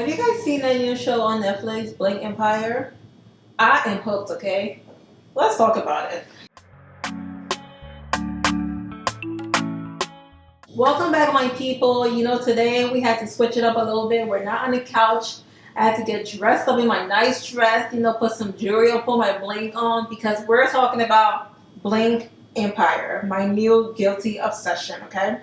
Have you guys seen that new show on Netflix, Bling Empire? I am hooked, okay? Let's talk about it. Welcome back, my people. Today we had to switch it up a little bit. We're not on the couch. I had to get dressed up in my nice dress, put some jewelry up, put my bling on, because we're talking about Bling Empire, my new guilty obsession, okay?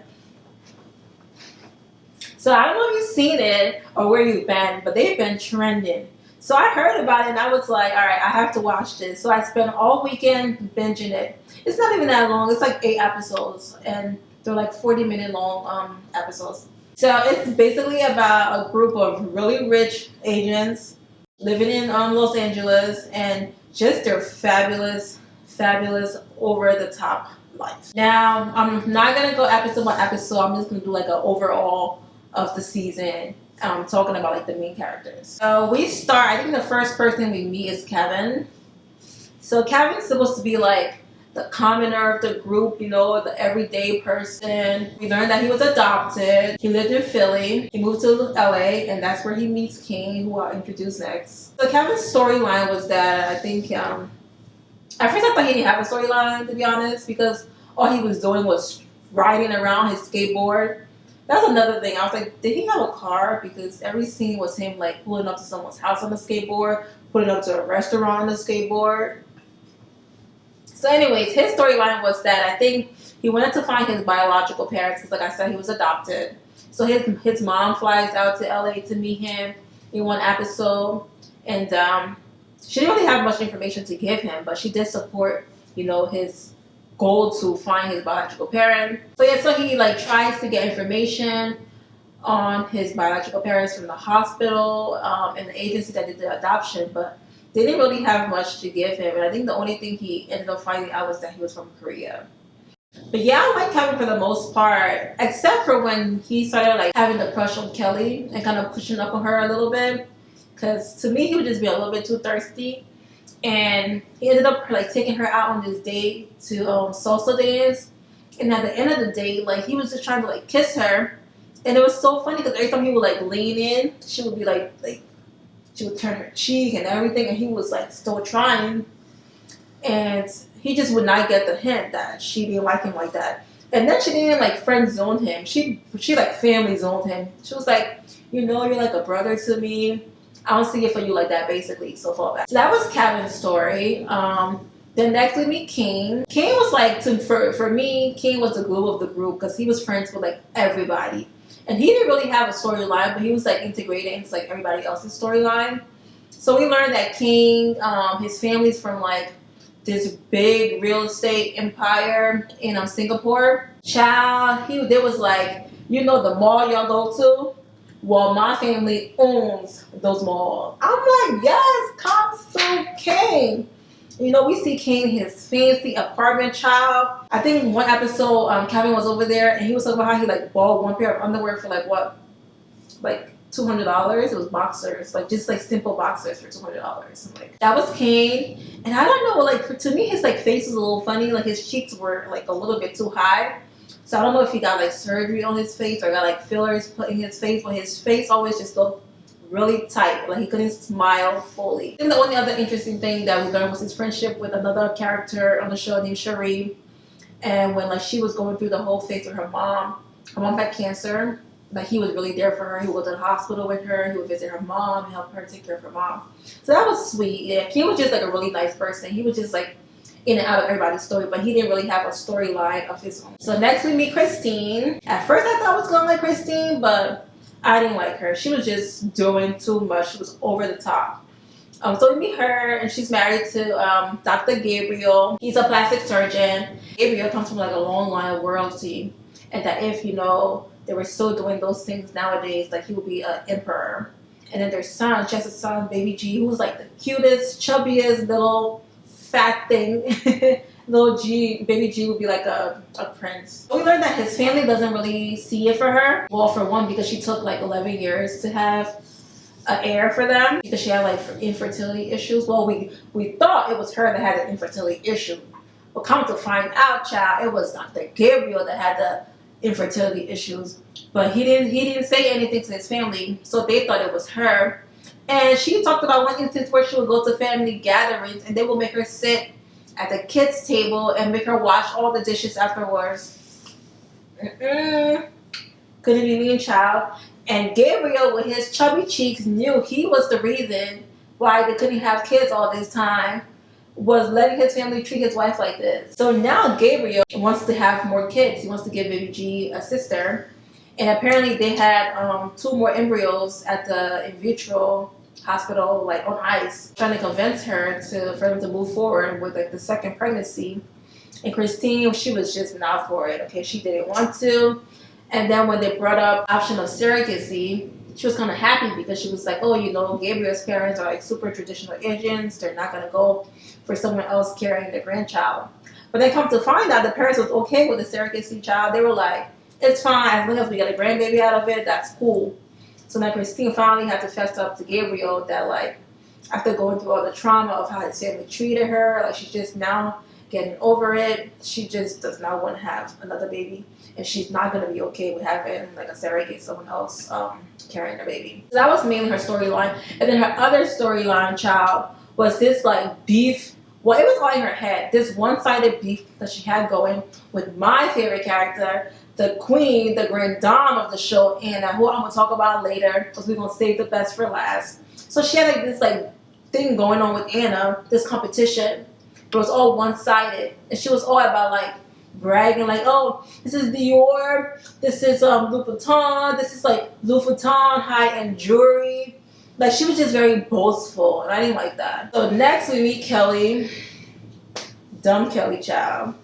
So I don't know if you've seen it or where you've been, but they've been trending. So I heard about it and I was like, all right, I have to watch this. So I spent all weekend binging it. It's not even that long. It's like 8 episodes and they're like 40-minute long episodes. So it's basically about a group of really rich agents living in Los Angeles and just their fabulous, over the top life. Now, I'm not going to go episode by episode. I'm just going to do like an overall of the season, talking about like the main characters. So we start, I think the first person we meet is Kevin. So Kevin's supposed to be like the commoner of the group, the everyday person. We learned that he was adopted. He lived in Philly. He moved to LA, and that's where he meets King, who I'll introduce next. So Kevin's storyline was that at first I thought he didn't have a storyline, to be honest, because all he was doing was riding around his skateboard. That's another thing. I was like, did he have a car? Because every scene was him like pulling up to someone's house on a skateboard, pulling up to a restaurant on a skateboard. So anyways, his storyline was that I think he wanted to find his biological parents because, like I said, he was adopted. So his mom flies out to LA to meet him in one episode. And she didn't really have much information to give him, but she did support, his goal to find his biological parent. So he like tries to get information on his biological parents from the hospital and the agency that did the adoption, but they didn't really have much to give him. And I think the only thing he ended up finding out was that he was from Korea. But yeah, I like Kevin for the most part, except for when he started like having the crush on Kelly and kind of pushing up on her a little bit. Because to me, he would just be a little bit too thirsty. And he ended up like taking her out on this date to salsa dance. And at the end of the date, like he was just trying to like kiss her. And it was so funny because every time he would like lean in, she would be like she would turn her cheek and everything. And he was like still trying. And he just would not get the hint that she didn't like him like that. And then she didn't like friend zone him. She like family zoned him. She was like, you're like a brother to me. I don't see it for you like that, basically. So fall back. So that was Kevin's story. Then next we meet King. King was like, for me, King was the glue of the group because he was friends with like everybody. And he didn't really have a storyline, but he was like integrated into like everybody else's storyline. So we learned that King, his family's from like this big real estate empire in Singapore. Child, there was like, the mall y'all go to? Well, my family owns those malls. I'm like, yes, come to King. We see King, his fancy apartment, child. I think one episode, Kevin was over there and he was talking about how he like bought one pair of underwear for like what? Like $200. It was boxers, like just like simple boxers for $200. Like that was King. And I don't know, like to me his like face was a little funny. Like his cheeks were like a little bit too high. So I don't know if he got like surgery on his face or got like fillers put in his face, but his face always just looked really tight. Like he couldn't smile fully. I think the only other interesting thing that we learned was his friendship with another character on the show named Cherie. And when like she was going through the whole phase with her mom had cancer. Like he was really there for her. He would go to the hospital with her. He would visit her mom and help her take care of her mom. So that was sweet. Yeah, he was just like a really nice person. He was just like in and out of everybody's story, but he didn't really have a storyline of his own. So next we meet Christine. At first I thought I was gonna like Christine, but I didn't like her. She was just doing too much. She was over the top. So we meet her, and she's married to Dr. Gabriel. He's a plastic surgeon. Gabriel comes from like a long line of royalty, and that if they were still doing those things nowadays, like he would be an emperor. And then their son, she has a son, Baby G, who was like the cutest, chubbiest little fat thing. Little G, Baby G would be like a prince. We learned that his family doesn't really see it for her. Well, for one, because she took like 11 years to have an heir for them because she had like infertility issues. Well, we thought it was her that had an infertility issue. But come to find out, child, it was Dr. Gabriel that had the infertility issues. But he didn't say anything to his family, so they thought it was her. And she talked about one instance where she would go to family gatherings and they would make her sit at the kids' table and make her wash all the dishes afterwards. Couldn't be me, child. And Gabriel, with his chubby cheeks, knew he was the reason why they couldn't have kids all this time, was letting his family treat his wife like this. So now Gabriel wants to have more kids. He wants to give baby G a sister. And apparently they had 2 more embryos at the in vitro hospital, like on ice, trying to convince her for them to move forward with like the second pregnancy. And Christine, she was just not for it. Okay, she didn't want to. And then when they brought up option of surrogacy, she was kind of happy because she was like, oh, you know, Gabriel's parents are like super traditional Asians. They're not gonna go for someone else carrying their grandchild. But then come to find out, the parents was okay with the surrogacy child. They were like, it's fine, as long as we get a grandbaby out of it, that's cool. So now Christine finally had to fess up to Gabriel that, like, after going through all the trauma of how his family treated her, like, she's just now getting over it. She just does not want to have another baby, and she's not going to be okay with having, like, a surrogate, someone else carrying her baby. So that was mainly her storyline. And then her other storyline, child, was this, like, beef. Well, it was all in her head. This one-sided beef that she had going with my favorite character, the queen, the grand dame of the show, Anna, who I'm going to talk about later because we're going to save the best for last. So she had like this like thing going on with Anna, this competition. It was all one-sided. And she was all about like bragging like, oh, this is Dior, this is Louis Vuitton, this is like Louis Vuitton high-end jewelry. Like she was just very boastful and I didn't like that. So next we meet Kelly, dumb Kelly child.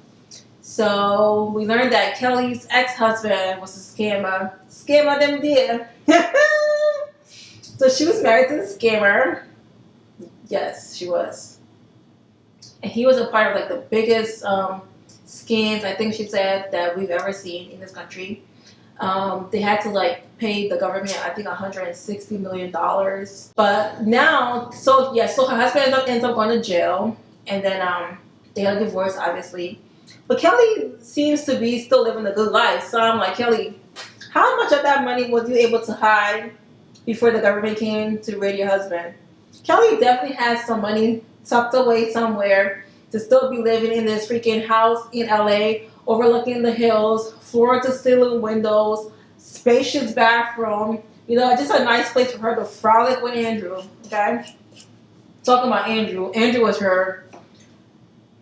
So we learned that Kelly's ex-husband was a scammer. Scammer them dear. So she was married to the scammer. Yes, she was. And he was a part of like the biggest scams, I think she said, that we've ever seen in this country. They had to like pay the government, I think, $160 million. But now, so her husband ends up going to jail. And then they had a divorce, obviously. But Kelly seems to be still living a good life. So I'm like, Kelly, how much of that money was you able to hide before the government came to raid your husband? Kelly definitely has some money tucked away somewhere to still be living in this freaking house in LA, overlooking the hills, floor to ceiling windows, spacious bathroom. You know, just a nice place for her to frolic with Andrew, okay? Talking about Andrew. Andrew was her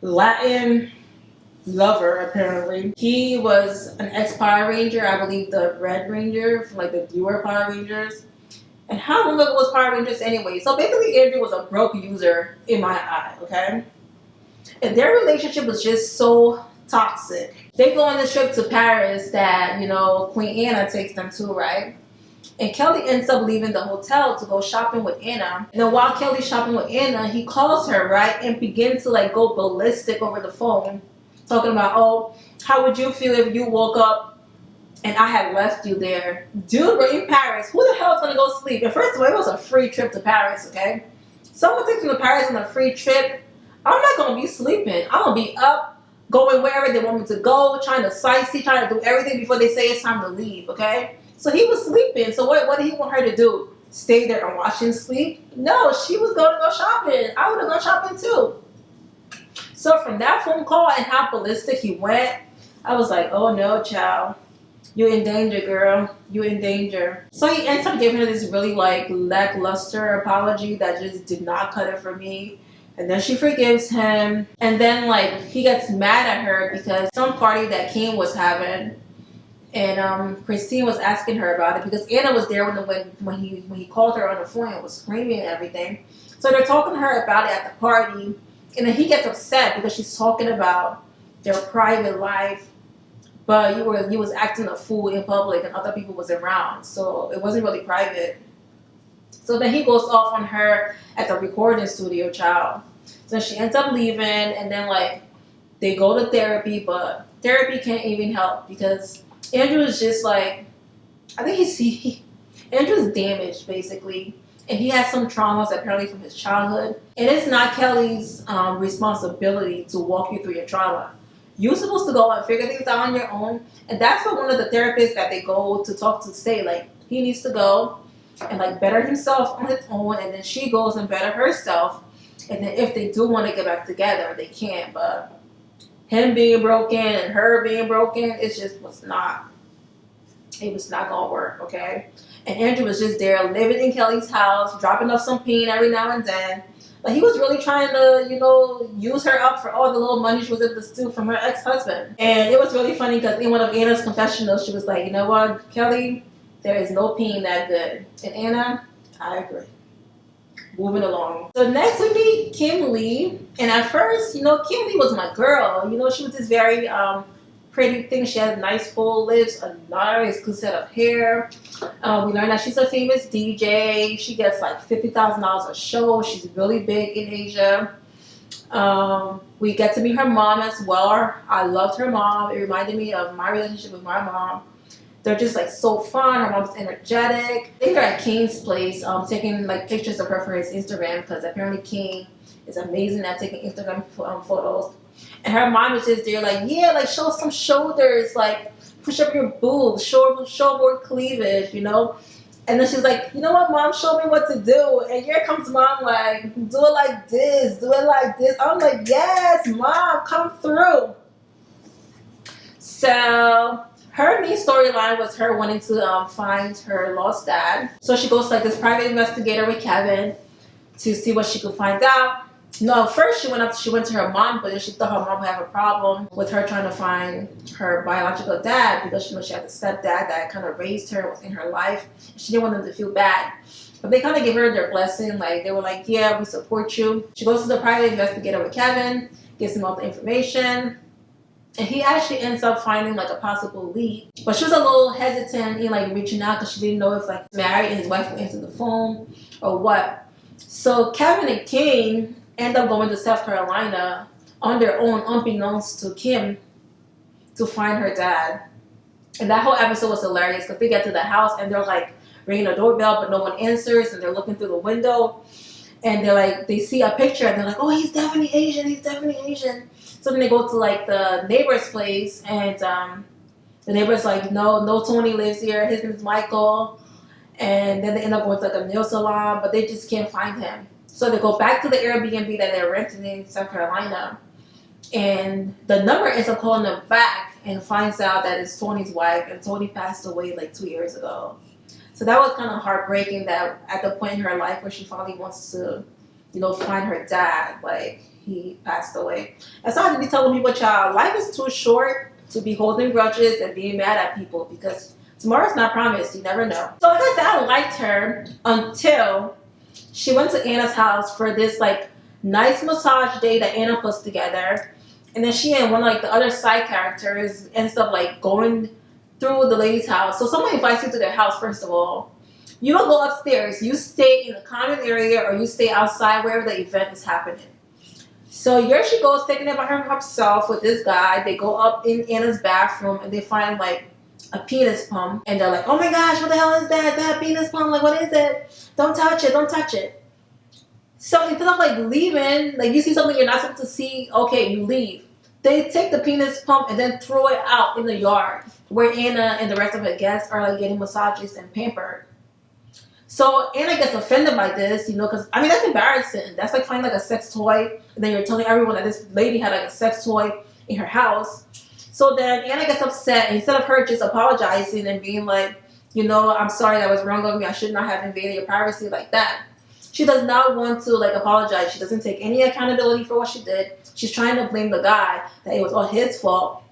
Latin lover, apparently. He was an ex-Power Ranger, I believe the Red Ranger, from like the newer Power Rangers. And how long ago was Power Rangers anyway? So basically Andrew was a broke user in my eye, okay? And their relationship was just so toxic. They go on this trip to Paris that, you know, Queen Anna takes them to, right? And Kelly ends up leaving the hotel to go shopping with Anna. And then while Kelly's shopping with Anna, he calls her, right? And begins to like go ballistic over the phone. Talking about, oh, how would you feel if you woke up and I had left you there? Dude, we're in Paris. Who the hell is going to go sleep? And first of all, it was a free trip to Paris, okay? Someone takes me to Paris on a free trip. I'm not going to be sleeping. I'm going to be up, going wherever they want me to go, trying to sightsee, trying to do everything before they say it's time to leave, okay? So he was sleeping. So what did he want her to do? Stay there and watch him sleep? No, she was going to go shopping. I would have gone shopping too. So from that phone call and how ballistic he went, I was like, oh no, child. You're in danger, girl. You're in danger. So he ends up giving her this really like lackluster apology that just did not cut it for me. And then she forgives him. And then like he gets mad at her because some party that Kim was having. And Christine was asking her about it because Anna was there when he called her on the phone and was screaming and everything. So they're talking to her about it at the party. And then he gets upset because she's talking about their private life, but you was acting a fool in public and other people was around, so it wasn't really private. So then he goes off on her at the recording studio, child. So she ends up leaving, and then like they go to therapy, but therapy can't even help because Andrew is just like, I think Andrew's damaged basically. And he has some traumas apparently from his childhood. And it's not Kelly's responsibility to walk you through your trauma. You're supposed to go and figure things out on your own. And that's what one of the therapists that they go to talk to say, like, he needs to go and like better himself on his own, and then she goes and better herself. And then if they do want to get back together, they can. But him being broken and her being broken, it just was not. It was not gonna work, okay? And Andrew was just there living in Kelly's house, dropping off some pain every now and then. But he was really trying to, you know, use her up for all the little money she was able to steal from her ex-husband. And it was really funny because in one of Anna's confessionals, she was like, you know what, Kelly, there is no pain that good. And Anna, I agree. Moving along. So next we meet Kim Lee. And at first, you know, Kim Lee was my girl. You know, she was this very pretty thing. She had nice full lips, a nice good set of hair. We learned that she's a famous DJ. She gets like $50,000 a show. She's really big in Asia. We get to meet her mom as well. I loved her mom. It reminded me of my relationship with my mom. They're just like so fun. Her mom's energetic. I think they're at King's place, taking like pictures of her for his Instagram, because apparently King is amazing at taking Instagram photos. And her mom was just there like, yeah, like show some shoulders, like push up your boobs, show more cleavage, you know. And then she's like, you know what, mom, show me what to do. And here comes mom like, do it like this, do it like this. I'm like, yes, mom, come through. So her main storyline was her wanting to find her lost dad. So she goes to like this private investigator with Kevin to see what she could find out. No, first she went to her mom, but then she thought her mom would have a problem with her trying to find her biological dad, because she had a stepdad that kind of raised her in her life. She didn't want them to feel bad. But they kind of gave her their blessing. Like, they were like, yeah, we support you. She goes to the private investigator with Kevin, gives him all the information. And he actually ends up finding like a possible lead. But she was a little hesitant in like reaching out, because she didn't know if like married and his wife would answer the phone or what. So Kevin and King end up going to South Carolina on their own, unbeknownst to Kim, to find her dad. And that whole episode was hilarious, because they get to the house and they're like ringing the doorbell, but no one answers, and they're looking through the window, and they're like, they see a picture and they're like, oh, he's definitely Asian, he's definitely Asian. So then they go to like the neighbor's place, and the neighbor's like, no Tony lives here, his name's Michael. And then they end up going to like a nail salon, but they just can't find him. So they go back to the Airbnb that they're renting in South Carolina, and the number ends up calling them back and finds out that it's Tony's wife, and Tony passed away like 2 years ago. So that was kind of heartbreaking, that at the point in her life where she finally wants to, you know, find her dad, like he passed away. And so I have to be telling people, child, life is too short to be holding grudges and being mad at people, because tomorrow's not promised. You never know. So like I said, I liked her until she went to Anna's house for this like nice massage day that Anna puts together. And then she and one of like the other side characters ends up like going through the lady's house. So someone invites you to their house, first of all. You don't go upstairs. You stay in the common area, or you stay outside wherever the event is happening. So here she goes, taking it by herself with this guy. They go up in Anna's bathroom and they find like a penis pump, and they're like, oh my gosh, what the hell is that? That penis pump, like what is it? Don't touch it, don't touch it. So instead of like leaving, like you see something you're not supposed to see, okay, you leave. They take the penis pump and then throw it out in the yard where Anna and the rest of her guests are like getting massages and pampered. So Anna gets offended by this, you know, because I mean that's embarrassing. That's like finding like a sex toy, and then you're telling everyone that this lady had like a sex toy in her house. So then Anna gets upset, and instead of her just apologizing and being like, you know, I'm sorry, that was wrong of me, I should not have invaded your privacy like that. She does not want to like apologize. She doesn't take any accountability for what she did. She's trying to blame the guy, that it was all his fault.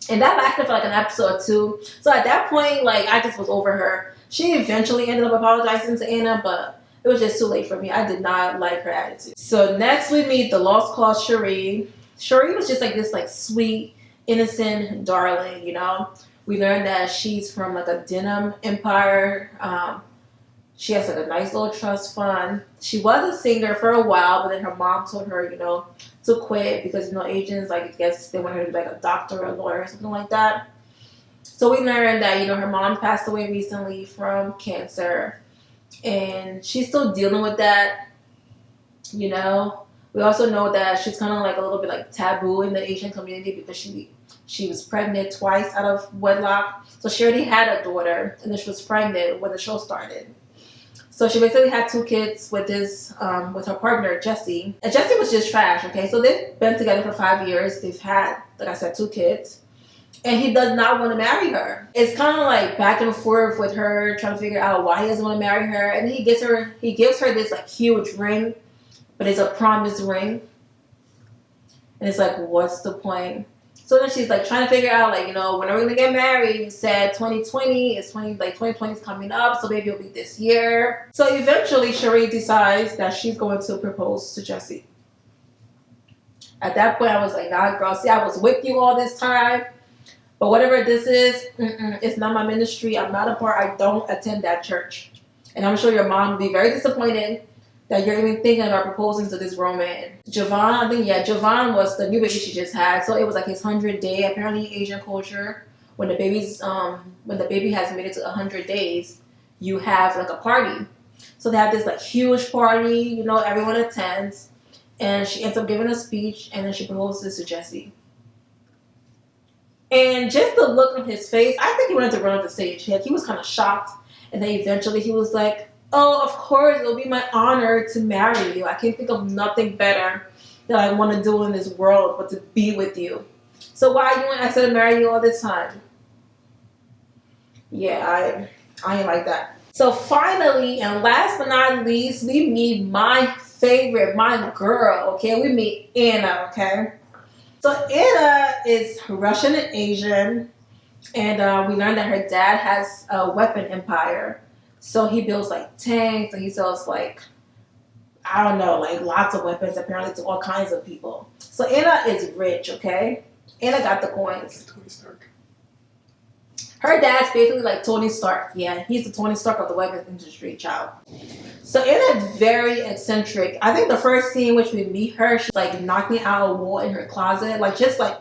And that lasted for like an episode or two. So at that point, like I just was over her. She eventually ended up apologizing to Anna, but it was just too late for me. I did not like her attitude. So next we meet the lost cause Cherie. Cherie was just like this like sweet, innocent darling, you know. We learned that she's from like a Bling Empire. She has like a nice little trust fund. She was a singer for a while, but then her mom told her, you know, to quit because, you know, Asians, like, I guess they want her to be like a doctor or a lawyer or something like that. So we learned that, you know, her mom passed away recently from cancer, and she's still dealing with that, you know. We also know that she's kind of like a little bit like taboo in the Asian community because she was pregnant twice out of wedlock. So she already had a daughter, and then she was pregnant when the show started. So she basically had 2 kids with with her partner Jesse, and Jesse was just trash. Okay, so they've been together for 5 years. They've had, like I said, 2 kids, and he does not want to marry her. It's kind of like back and forth with her trying to figure out why he doesn't want to marry her, and then he gives her this like huge ring, but it's a promise ring, and it's like, what's the point? So then she's like trying to figure out, like, when are we gonna get married? You said 2020 is 2020 is coming up, so maybe it'll be this year. So eventually Sheree decides that she's going to propose to Jesse. At that point, I was like, nah, girl, see, I was with you all this time, but whatever this is, it's not my ministry. I'm not a part. I don't attend that church, and I'm sure your mom will be very disappointed that you're even thinking about proposing to this grown man. Javon, Javon was the new baby she just had, so it was like his 100th day. Apparently, Asian culture, when the baby has made it to 100 days, you have like a party. So they have this like huge party, everyone attends, and she ends up giving a speech, and then she proposes to Jesse. And just the look on his face, I think he wanted to run off the stage. He was kind of shocked, and then eventually he was like, oh, of course, it'll be my honor to marry you. I can't think of nothing better that I want to do in this world but to be with you. So why you want to ask her to marry you all this time? Yeah, I ain't like that. So finally, and last but not least, we meet my favorite, my girl, okay? We meet Anna, okay? So Anna is Russian and Asian, and we learned that her dad has a weapon empire. So he builds like tanks, and he sells like, I don't know, like lots of weapons apparently to all kinds of people. So Anna is rich, okay? Anna got the coins. Tony Stark. Her dad's basically like Tony Stark. Yeah, he's the Tony Stark of the weapons industry, child. So Anna's very eccentric. I think the first scene which we meet her, she's like knocking out a wall in her closet, like just like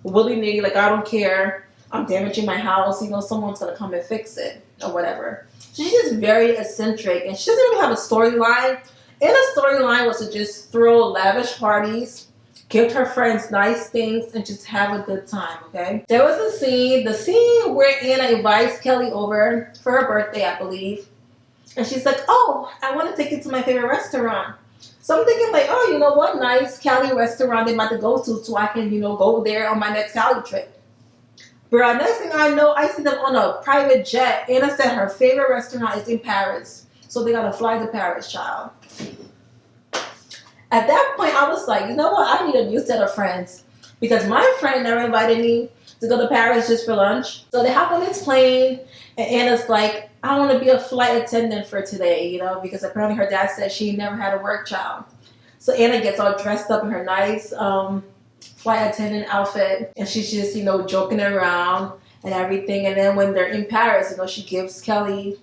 willy-nilly, like I don't care. I'm damaging my house. Someone's gonna come and fix it or whatever. She's just very eccentric, and she doesn't really have a storyline. Anna's storyline was to just throw lavish parties, give her friends nice things, and just have a good time, okay? There was the scene where Anna invites Kelly over for her birthday, I believe. And she's like, oh, I want to take you to my favorite restaurant. So I'm thinking like, oh, you know what? Nice Cali restaurant they're about to go to so I can, go there on my next Cali trip. Bro, next thing I know, I see them on a private jet. Anna said her favorite restaurant is in Paris. So they got to fly to Paris, child. At that point, I was like, you know what? I need a new set of friends. Because my friend never invited me to go to Paris just for lunch. So they hop on this plane, and Anna's like, I want to be a flight attendant for today, because apparently her dad said she never had a work child. So Anna gets all dressed up in her nice flight attendant outfit, and she's just, joking around and everything. And then when they're in Paris, she gives Kelly,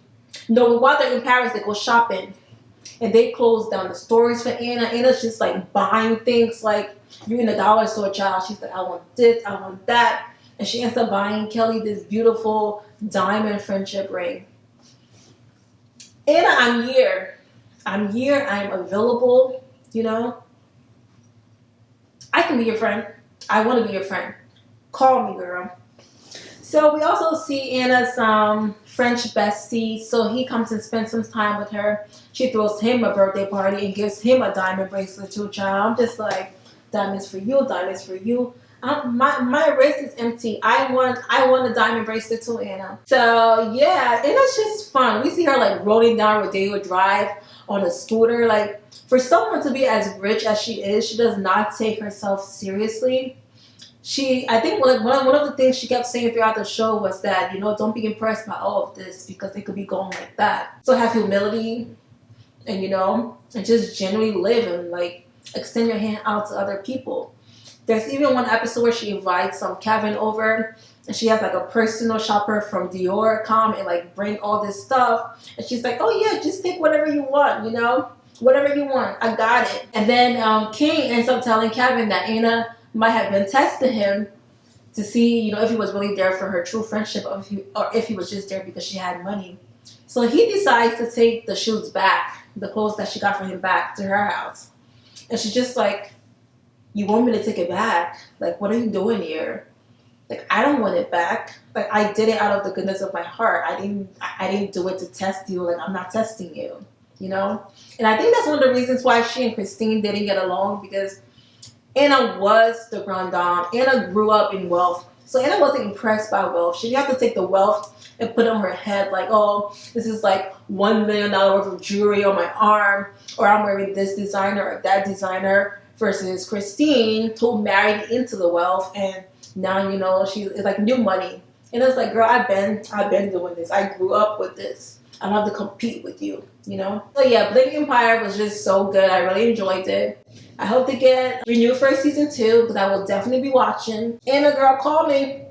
while they're in Paris, they go shopping. And they close down the stores for Anna. Anna's just like buying things like you're in the dollar store, child. She's like, I want this, I want that. And she ends up buying Kelly this beautiful diamond friendship ring. Anna, I'm here. I'm available, I can be your friend. I want to be your friend. Call me, girl. So we also see Anna's French bestie. So he comes and spends some time with her. She throws him a birthday party and gives him a diamond bracelet too, child. I'm just like, diamonds for you, diamonds for you. My wrist is empty. I want a diamond bracelet too, Anna. So yeah, Anna's just fun. We see her like rolling down Rodeo Drive on a scooter. Like, for someone to be as rich as she is, she does not take herself seriously. I think one of the things she kept saying throughout the show was that, don't be impressed by all of this because it could be going like that. So have humility and, and just genuinely live and like extend your hand out to other people. There's even one episode where she invites Kevin over, and she has like a personal shopper from Dior come and like bring all this stuff. And she's like, oh yeah, just take whatever you want, whatever you want. I got it. And then King ends up telling Kevin that Anna might have been testing him to see, if he was really there for her true friendship or if he was just there because she had money. So he decides to take the shoes back, the clothes that she got for him back to her house. And she's just like, you want me to take it back? Like, what are you doing here? Like, I don't want it back. Like, I did it out of the goodness of my heart. I didn't do it to test you. Like, I'm not testing you, you know? And I think that's one of the reasons why she and Christine didn't get along, because Anna was the grand dame. Anna grew up in wealth. So Anna wasn't impressed by wealth. She didn't have to take the wealth and put it on her head like, oh, this is like $1 million worth of jewelry on my arm, or I'm wearing this designer or that designer, versus Christine, who married into the wealth, and now, you know, it's like new money. And it's like, girl, I've been doing this. I grew up with this. I don't have to compete with you, you know? So yeah, Bling Empire was just so good. I really enjoyed it. I hope to get renewed for season 2, because I will definitely be watching. And a girl, call me.